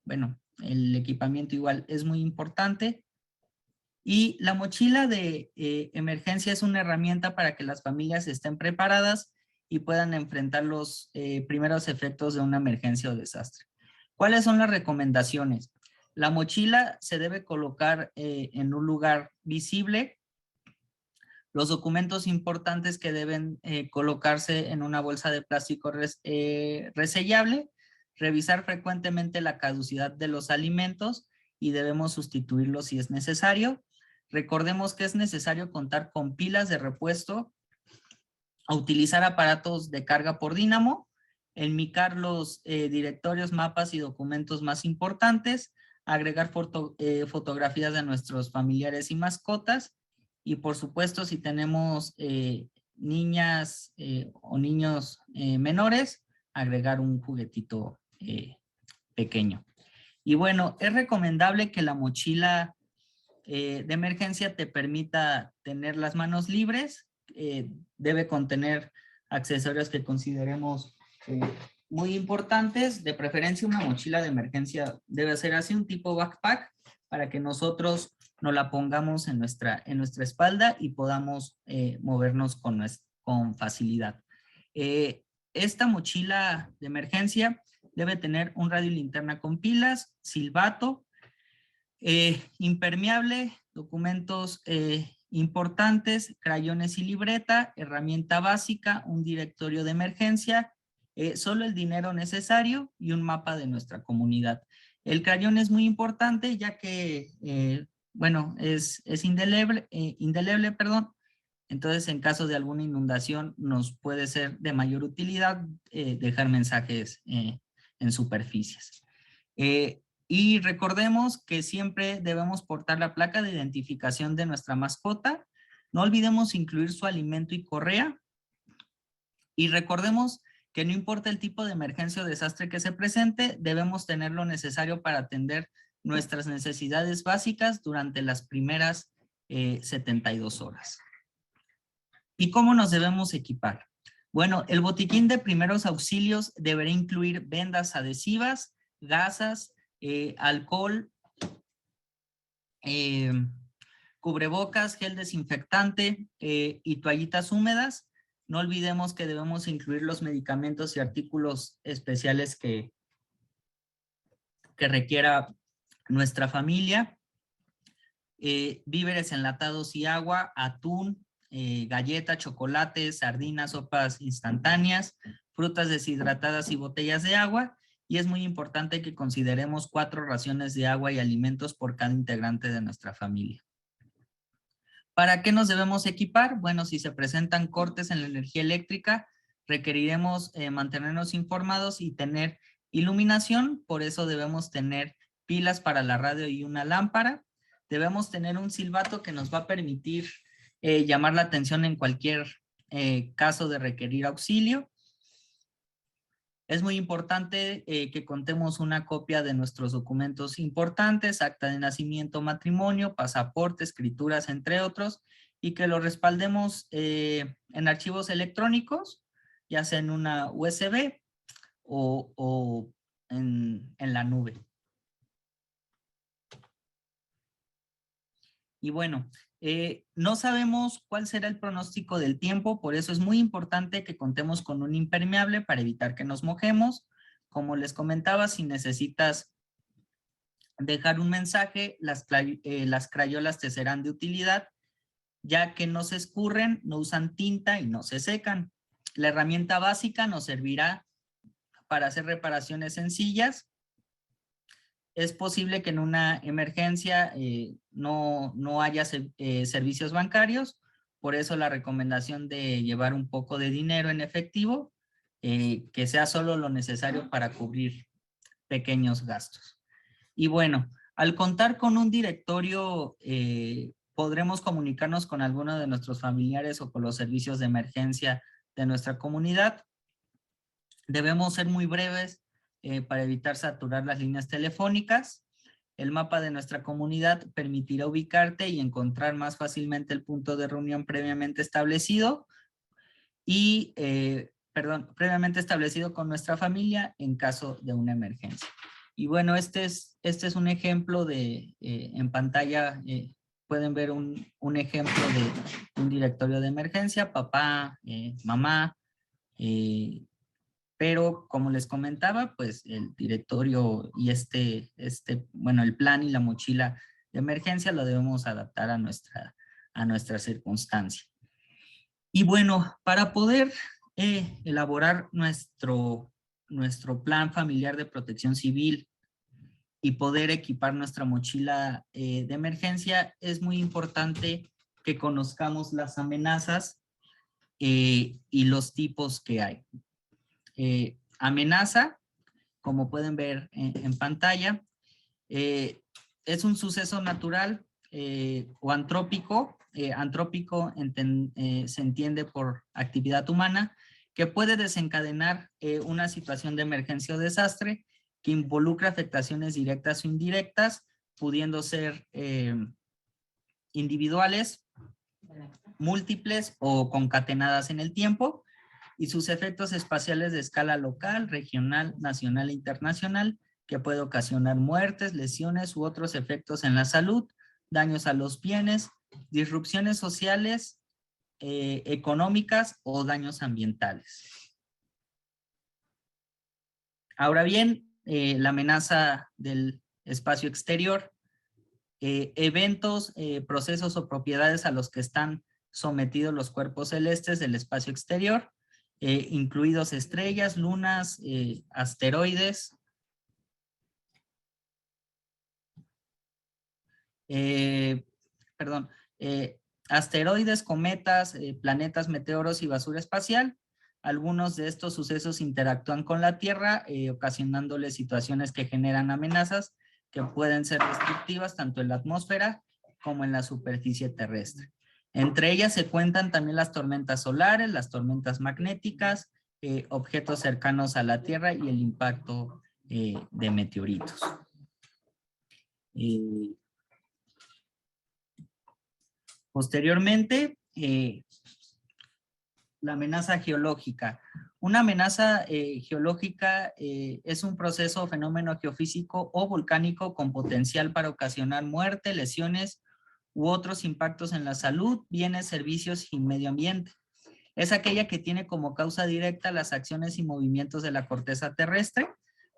Bueno, el equipamiento igual es muy importante. Y la mochila de emergencia es una herramienta para que las familias estén preparadas y puedan enfrentar los primeros efectos de una emergencia o desastre. ¿Cuáles son las recomendaciones? La mochila se debe colocar en un lugar visible. Los documentos importantes que deben colocarse en una bolsa de plástico resellable. Revisar frecuentemente la caducidad de los alimentos y debemos sustituirlos si es necesario. Recordemos que es necesario contar con pilas de repuesto, a utilizar aparatos de carga por dínamo, enmicar los directorios, mapas y documentos más importantes, agregar fotografías de nuestros familiares y mascotas, y por supuesto si tenemos niñas o niños menores, agregar un juguetito pequeño. Y bueno, es recomendable que la mochila de emergencia te permita tener las manos libres. Debe contener accesorios que consideremos muy importantes. De preferencia, una mochila de emergencia debe ser así, un tipo backpack, para que nosotros nos la pongamos en nuestra espalda y podamos movernos con facilidad. Esta mochila de emergencia debe tener un radio linterna con pilas, silbato, impermeable, documentos importantes, crayones y libreta, herramienta básica, un directorio de emergencia, solo el dinero necesario y un mapa de nuestra comunidad. El crayón es muy importante ya que, bueno, es indeleble, perdón. Entonces, en caso de alguna inundación, nos puede ser de mayor utilidad dejar mensajes en superficies. Y recordemos que siempre debemos portar la placa de identificación de nuestra mascota. No olvidemos incluir su alimento y correa. Y recordemos que no importa el tipo de emergencia o desastre que se presente, debemos tener lo necesario para atender nuestras necesidades básicas durante las primeras 72 horas. ¿Y cómo nos debemos equipar? Bueno, el botiquín de primeros auxilios deberá incluir vendas adhesivas, gasas, alcohol, cubrebocas, gel desinfectante y toallitas húmedas. No olvidemos que debemos incluir los medicamentos y artículos especiales que requiera nuestra familia. Víveres enlatados y agua, atún, galleta, chocolate, sardinas, sopas instantáneas, frutas deshidratadas y botellas de agua. Y es muy importante que consideremos 4 raciones de agua y alimentos por cada integrante de nuestra familia. ¿Para qué nos debemos equipar? Bueno, si se presentan cortes en la energía eléctrica, requeriremos mantenernos informados y tener iluminación. Por eso debemos tener pilas para la radio y una lámpara. Debemos tener un silbato que nos va a permitir llamar la atención en cualquier caso de requerir auxilio. Es muy importante que contemos una copia de nuestros documentos importantes, acta de nacimiento, matrimonio, pasaporte, escrituras, entre otros, y que lo respaldemos en archivos electrónicos, ya sea en una USB o en la nube. Y bueno, no sabemos cuál será el pronóstico del tiempo, por eso es muy importante que contemos con un impermeable para evitar que nos mojemos. Como les comentaba, si necesitas dejar un mensaje, las crayolas te serán de utilidad, ya que no se escurren, no usan tinta y no se secan. La herramienta básica nos servirá para hacer reparaciones sencillas. Es posible que en una emergencia no haya servicios bancarios, por eso la recomendación de llevar un poco de dinero en efectivo, que sea solo lo necesario para cubrir pequeños gastos. Y bueno, al contar con un directorio, podremos comunicarnos con alguno de nuestros familiares o con los servicios de emergencia de nuestra comunidad. Debemos ser muy breves para evitar saturar las líneas telefónicas. El mapa de nuestra comunidad permitirá ubicarte y encontrar más fácilmente el punto de reunión previamente establecido previamente establecido con nuestra familia en caso de una emergencia. Y bueno, este es un ejemplo de, en pantalla pueden ver un ejemplo de un directorio de emergencia, papá, mamá, pero como les comentaba, pues el directorio y bueno, el plan y la mochila de emergencia lo debemos adaptar a nuestra circunstancia. Y bueno, para poder elaborar nuestro plan familiar de protección civil y poder equipar nuestra mochila de emergencia, es muy importante que conozcamos las amenazas y los tipos que hay. Amenaza, como pueden ver en pantalla, es un suceso natural o antrópico. Antrópico se entiende por actividad humana que puede desencadenar una situación de emergencia o desastre que involucra afectaciones directas o indirectas, pudiendo ser individuales, múltiples o concatenadas en el tiempo. y sus efectos espaciales de escala local, regional, nacional e internacional, que puede ocasionar muertes, lesiones u otros efectos en la salud, daños a los bienes, disrupciones sociales, económicas o daños ambientales. Ahora bien, la amenaza del espacio exterior, eventos, procesos o propiedades a los que están sometidos los cuerpos celestes del espacio exterior, incluidos estrellas, lunas, asteroides, asteroides, cometas, planetas, meteoros y basura espacial. Algunos de estos sucesos interactúan con la Tierra, ocasionándole situaciones que generan amenazas que pueden ser destructivas tanto en la atmósfera como en la superficie terrestre. Entre ellas se cuentan también las tormentas solares, las tormentas magnéticas, objetos cercanos a la Tierra y el impacto de meteoritos. Posteriormente, la amenaza geológica. Una amenaza geológica es un proceso o fenómeno geofísico o volcánico con potencial para ocasionar muerte, lesiones u otros impactos en la salud, bienes, servicios y medio ambiente. Es aquella que tiene como causa directa las acciones y movimientos de la corteza terrestre.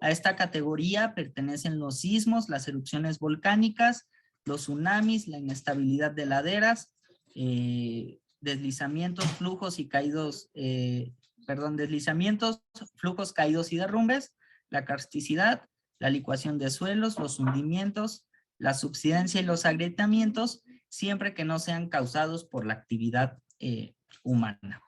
A esta categoría pertenecen los sismos, las erupciones volcánicas, los tsunamis, la inestabilidad de laderas, deslizamientos, flujos y caídos, deslizamientos, flujos, caídos y derrumbes, la karsticidad, la licuación de suelos, los hundimientos, la subsidencia y los agrietamientos, siempre que no sean causados por la actividad humana.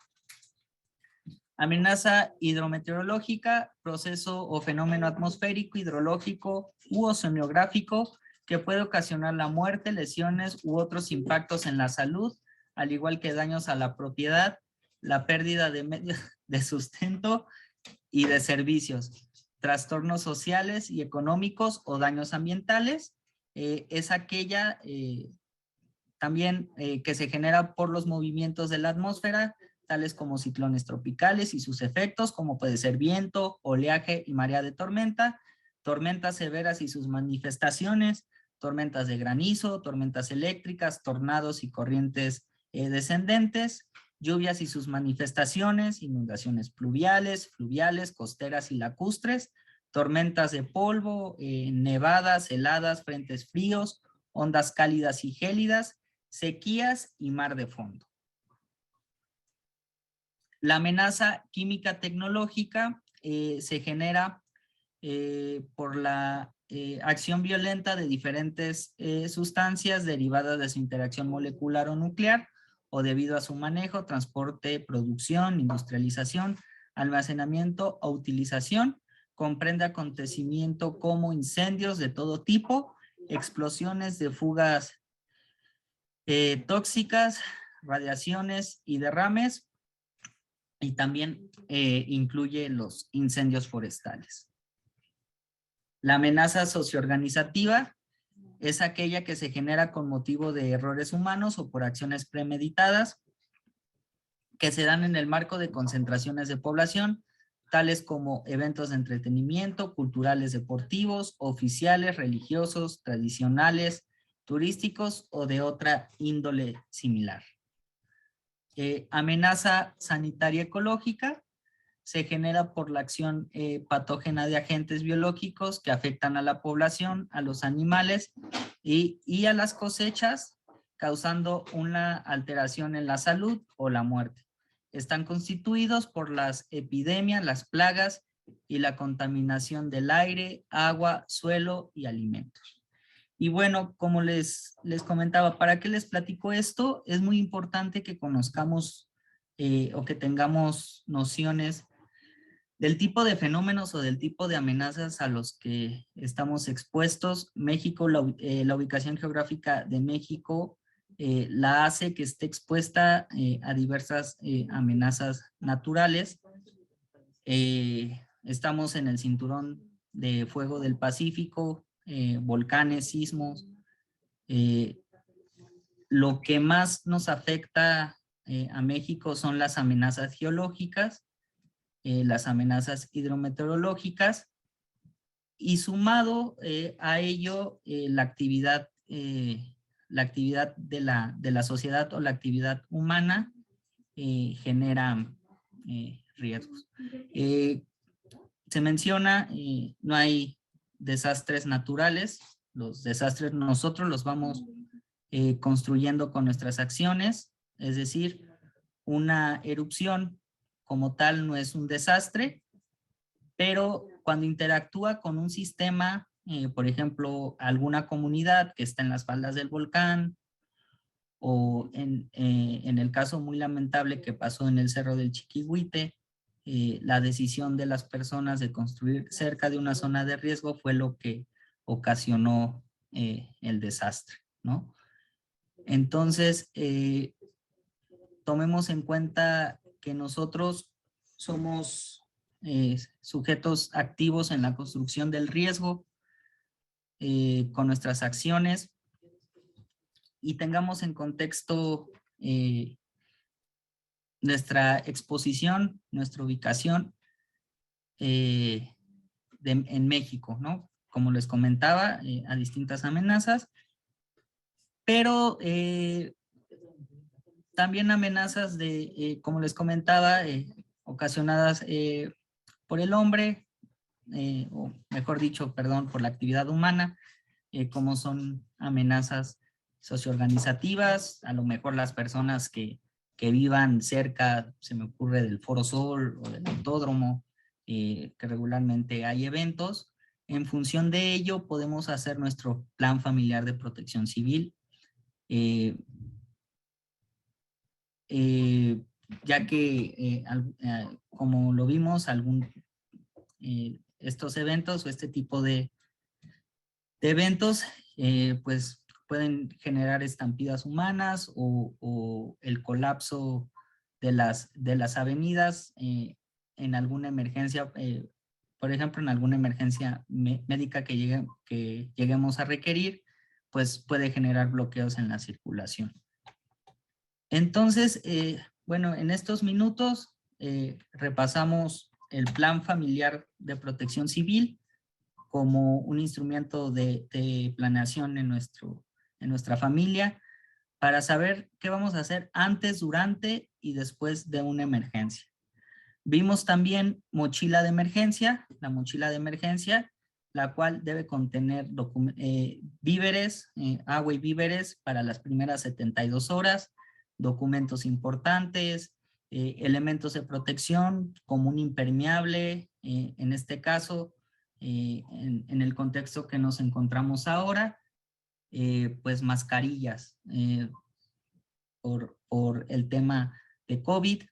Amenaza hidrometeorológica, proceso o fenómeno atmosférico, hidrológico u oceanográfico que puede ocasionar la muerte, lesiones u otros impactos en la salud, al igual que daños a la propiedad, la pérdida de medios de sustento y de servicios, trastornos sociales y económicos o daños ambientales. Es aquella también que se genera por los movimientos de la atmósfera, tales como ciclones tropicales y sus efectos, como puede ser viento, oleaje y marea de tormenta, tormentas severas y sus manifestaciones, tormentas de granizo, tormentas eléctricas, tornados y corrientes descendentes, lluvias y sus manifestaciones, inundaciones pluviales, fluviales, costeras y lacustres, tormentas de polvo, nevadas, heladas, frentes fríos, ondas cálidas y gélidas, sequías y mar de fondo. La amenaza química tecnológica se genera por la acción violenta de diferentes sustancias derivadas de su interacción molecular o nuclear o debido a su manejo, transporte, producción, industrialización, almacenamiento o utilización. Comprende acontecimiento como incendios de todo tipo, explosiones de fugas tóxicas, radiaciones y derrames, y también incluye los incendios forestales. La amenaza socioorganizativa es aquella que se genera con motivo de errores humanos o por acciones premeditadas que se dan en el marco de concentraciones de población, tales como eventos de entretenimiento, culturales, deportivos, oficiales, religiosos, tradicionales, turísticos o de otra índole similar. Amenaza sanitaria ecológica se genera por la acción patógena de agentes biológicos que afectan a la población, a los animales y a las cosechas, causando una alteración en la salud o la muerte. Están constituidos por las epidemias, las plagas y la contaminación del aire, agua, suelo y alimentos. Y bueno, como les comentaba, ¿para qué les platico esto? Es muy importante que conozcamos o que tengamos nociones del tipo de fenómenos o del tipo de amenazas a los que estamos expuestos. México, la ubicación geográfica de México la hace que esté expuesta a diversas amenazas naturales. Estamos en el cinturón de fuego del Pacífico, volcanes, sismos. Lo que más nos afecta a México son las amenazas geológicas, las amenazas hidrometeorológicas, y sumado a ello la actividad de la sociedad o la actividad humana genera riesgos. Se menciona, no hay desastres naturales, los desastres nosotros los vamos construyendo con nuestras acciones, es decir, una erupción como tal no es un desastre, pero cuando interactúa con un sistema, por ejemplo, alguna comunidad que está en las faldas del volcán, o en el caso muy lamentable que pasó en el Cerro del Chiquihuite, la decisión de las personas de construir cerca de una zona de riesgo fue lo que ocasionó el desastre, ¿no? Entonces, tomemos en cuenta que nosotros somos sujetos activos en la construcción del riesgo con nuestras acciones, y tengamos en contexto nuestra exposición, nuestra ubicación en México, ¿no? Como les comentaba, a distintas amenazas, pero también amenazas como les comentaba, ocasionadas por el hombre, o mejor dicho, perdón, por la actividad humana, como son amenazas socioorganizativas, a lo mejor las personas que vivan cerca, se me ocurre del Foro Sol o del Autódromo, que regularmente hay eventos. En función de ello podemos hacer nuestro plan familiar de protección civil, ya que como lo vimos, estos eventos o este tipo de eventos pues pueden generar estampidas humanas o el colapso de las avenidas en alguna emergencia, por ejemplo, en alguna emergencia médica que lleguemos a requerir, pues puede generar bloqueos en la circulación. Entonces, bueno, en estos minutos repasamos el Plan Familiar de Protección Civil como un instrumento de planeación en nuestra familia, para saber qué vamos a hacer antes, durante y después de una emergencia. Vimos también mochila de emergencia, la mochila de emergencia, la cual debe contener víveres, agua y víveres para las primeras 72 horas, documentos importantes, elementos de protección como un impermeable, en este caso, en el contexto que nos encontramos ahora, pues mascarillas por el tema de COVID.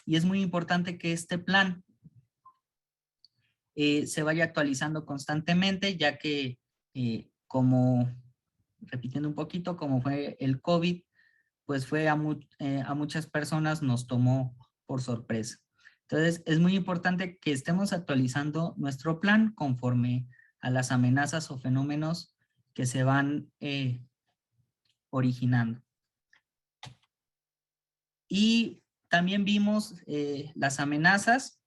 Y es muy importante que este plan se vaya actualizando constantemente, ya que repitiendo un poquito, como fue el COVID, pues a muchas personas nos tomó por sorpresa. Entonces, es muy importante que estemos actualizando nuestro plan conforme a las amenazas o fenómenos que se van originando. Y también vimos las amenazas,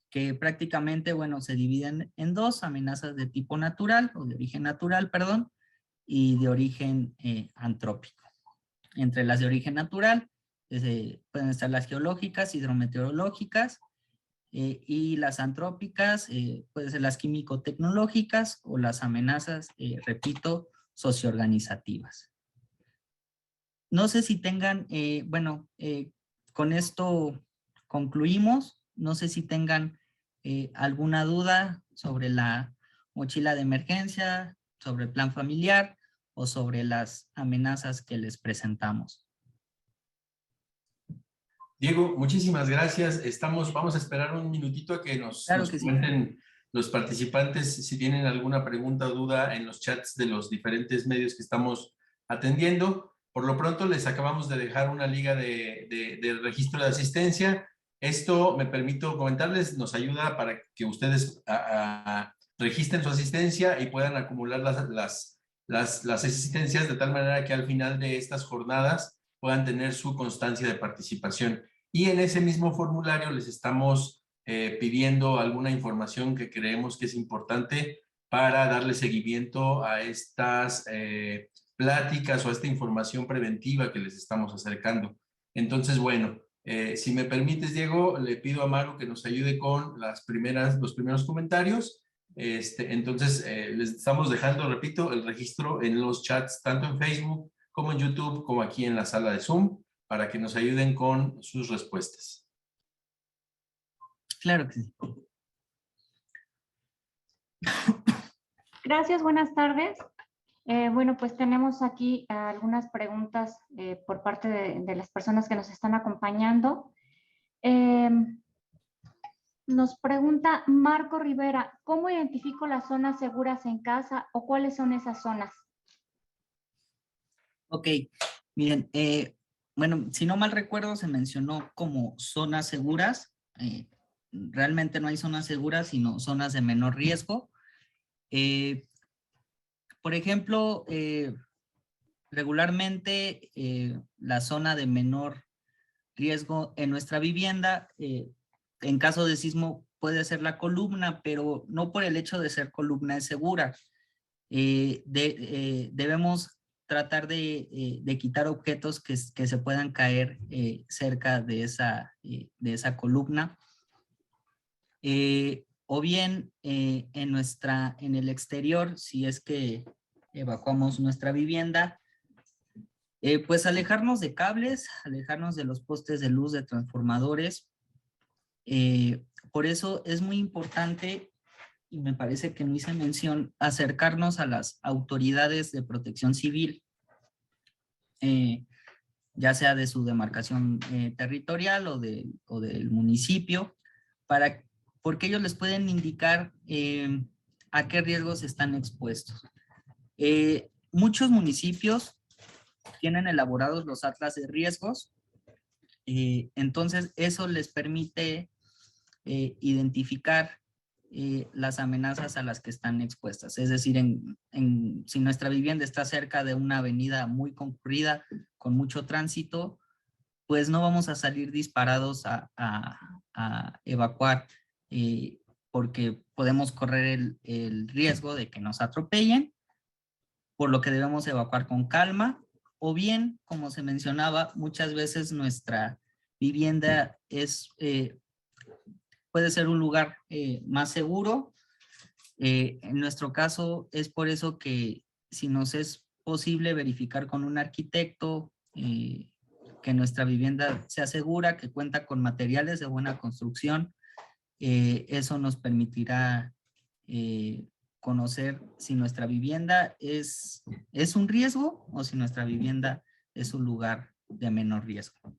que prácticamente, bueno, se dividen en dos: amenazas de tipo natural, o de origen natural, perdón, y de origen antrópico. Entre las de origen natural pueden estar las geológicas, hidrometeorológicas, y las antrópicas, pueden ser las químico-tecnológicas o las amenazas, repito, socioorganizativas. No sé si tengan, con esto concluimos. No sé si tengan alguna duda sobre la mochila de emergencia, sobre el plan familiar o sobre las amenazas que les presentamos. Diego, muchísimas gracias. Vamos a esperar un minutito a que nos comenten los participantes si tienen alguna pregunta o duda en los chats de los diferentes medios que estamos atendiendo. Por lo pronto les acabamos de dejar una liga de registro de asistencia. Esto, me permito comentarles, nos ayuda para que ustedes registren su asistencia y puedan acumular las asistencias de tal manera que al final de estas jornadas puedan tener su constancia de participación. Y en ese mismo formulario les estamos pidiendo alguna información que creemos que es importante para darle seguimiento a estas pláticas o a esta información preventiva que les estamos acercando. Entonces, bueno, si me permites, Diego, le pido a Maru que nos ayude con los primeros comentarios. Entonces, les estamos dejando, repito, el registro en los chats, tanto en Facebook como en YouTube, como aquí en la sala de Zoom, para que nos ayuden con sus respuestas. Claro que sí. Gracias, buenas tardes. Bueno, pues tenemos aquí algunas preguntas por parte de las personas que nos están acompañando. Nos pregunta Marco Rivera, ¿cómo identifico las zonas seguras en casa o cuáles son esas zonas? Ok, miren, bueno, si no mal recuerdo, se mencionó como zonas seguras. Realmente no hay zonas seguras, sino zonas de menor riesgo. Por ejemplo, regularmente la zona de menor riesgo en nuestra vivienda, en caso de sismo puede ser la columna, pero no por el hecho de ser columna es segura. Debemos tratar de quitar objetos que se puedan caer cerca de esa columna. O bien en el exterior, si es que evacuamos nuestra vivienda, pues alejarnos de cables, alejarnos de los postes de luz, de transformadores. Por eso es muy importante, y me parece que no hice mención, acercarnos a las autoridades de protección civil, ya sea de su demarcación territorial o del municipio, porque ellos les pueden indicar a qué riesgos están expuestos. Muchos municipios tienen elaborados los atlas de riesgos, entonces eso les permite identificar las amenazas a las que están expuestas. Es decir, si nuestra vivienda está cerca de una avenida muy concurrida, con mucho tránsito, pues no vamos a salir disparados a evacuar, porque podemos correr el riesgo de que nos atropellen, por lo que debemos evacuar con calma, o bien, como se mencionaba, muchas veces nuestra vivienda puede ser un lugar más seguro. En nuestro caso, es por eso que si nos es posible verificar con un arquitecto que nuestra vivienda sea segura, que cuenta con materiales de buena construcción, eso nos permitirá conocer si nuestra vivienda es un riesgo o si nuestra vivienda es un lugar de menor riesgo.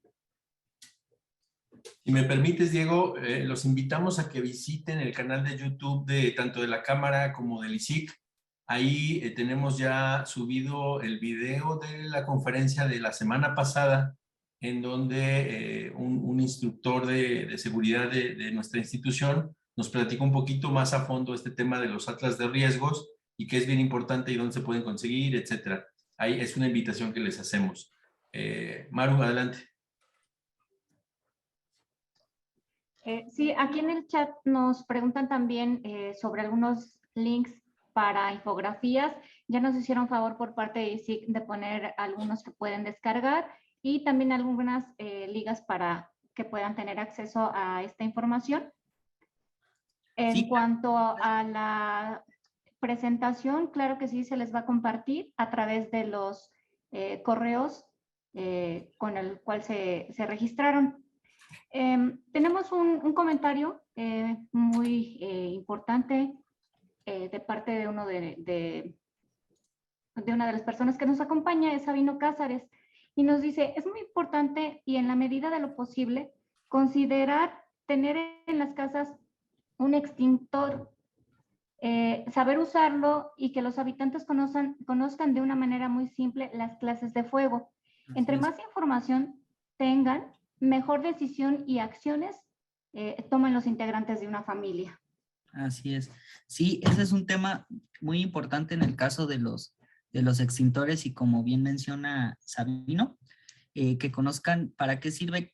Si me permites, Diego, los invitamos a que visiten el canal de YouTube tanto de la Cámara como del ISIC. Ahí tenemos ya subido el video de la conferencia de la semana pasada, en donde un instructor de seguridad de nuestra institución nos platicó un poquito más a fondo este tema de los atlas de riesgos y qué es bien importante y dónde se pueden conseguir, etcétera. Ahí es una invitación que les hacemos. Maru, adelante. Sí, aquí en el chat nos preguntan también sobre algunos links para infografías. Ya nos hicieron favor por parte de ISIC de poner algunos que pueden descargar y también algunas ligas para que puedan tener acceso a esta información. En cuanto a la presentación, claro que sí, se les va a compartir a través de los correos con el cual se registraron. Tenemos un comentario muy importante de parte de una de las personas que nos acompaña, es Sabino Cázares, y nos dice, es muy importante y en la medida de lo posible considerar tener en las casas un extintor, saber usarlo y que los habitantes conozcan de una manera muy simple las clases de fuego. Entre más información tengan, mejor decisión y acciones toman los integrantes de una familia. Así es. Sí, ese es un tema muy importante en el caso de los extintores y como bien menciona Sabino, que conozcan para qué sirve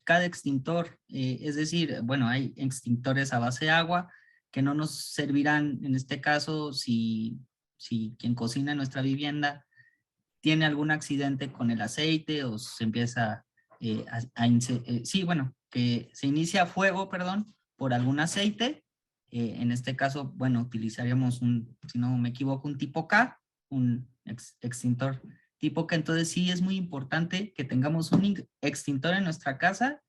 cada extintor, es decir, bueno, hay extintores a base de agua que no nos servirán en este caso si quien cocina en nuestra vivienda tiene algún accidente con el aceite o se empieza que se inicia fuego, perdón, por algún aceite. En este caso, bueno, utilizaríamos si no me equivoco, un tipo K, un extintor tipo K. Entonces sí es muy importante que tengamos un extintor en nuestra casa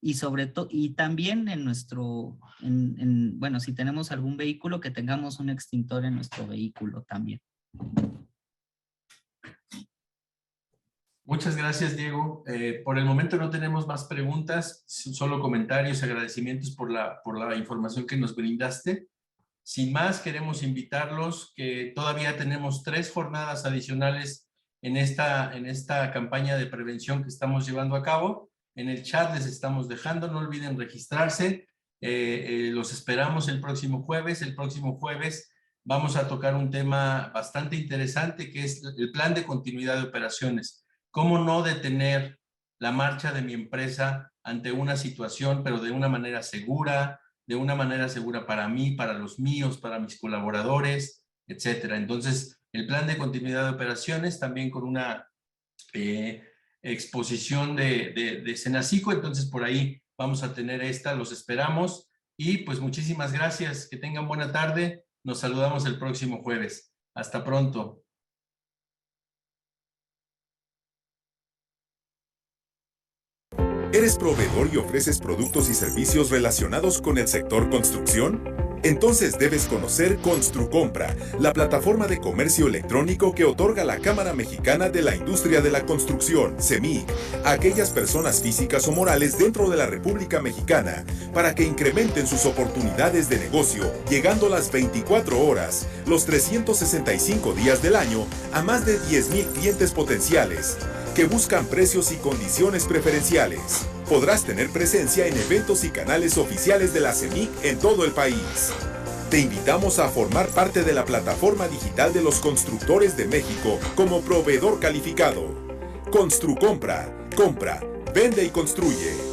y sobre todo, y también en nuestro, bueno, si tenemos algún vehículo, que tengamos un extintor en nuestro vehículo también. Muchas gracias, Diego. Por el momento no tenemos más preguntas, solo comentarios, agradecimientos por la información que nos brindaste. Sin más, queremos invitarlos que todavía tenemos 3 jornadas adicionales en esta campaña de prevención que estamos llevando a cabo. En el chat les estamos dejando, no olviden registrarse. Los esperamos el próximo jueves. El próximo jueves vamos a tocar un tema bastante interesante que es el plan de continuidad de operaciones. ¿Cómo no detener la marcha de mi empresa ante una situación, pero de una manera segura para mí, para los míos, para mis colaboradores, etcétera? Entonces, el plan de continuidad de operaciones también con una exposición de Senacico, entonces por ahí vamos a tener los esperamos y pues muchísimas gracias, que tengan buena tarde, nos saludamos el próximo jueves. Hasta pronto. ¿Eres proveedor y ofreces productos y servicios relacionados con el sector construcción? Entonces debes conocer Construcompra, la plataforma de comercio electrónico que otorga la Cámara Mexicana de la Industria de la Construcción, CEMIC, a aquellas personas físicas o morales dentro de la República Mexicana para que incrementen sus oportunidades de negocio, llegando las 24 horas, los 365 días del año, a más de 10,000 clientes potenciales que buscan precios y condiciones preferenciales. Podrás tener presencia en eventos y canales oficiales de la CEMIC en todo el país. Te invitamos a formar parte de la plataforma digital de los constructores de México como proveedor calificado. Construcompra, compra, vende y construye.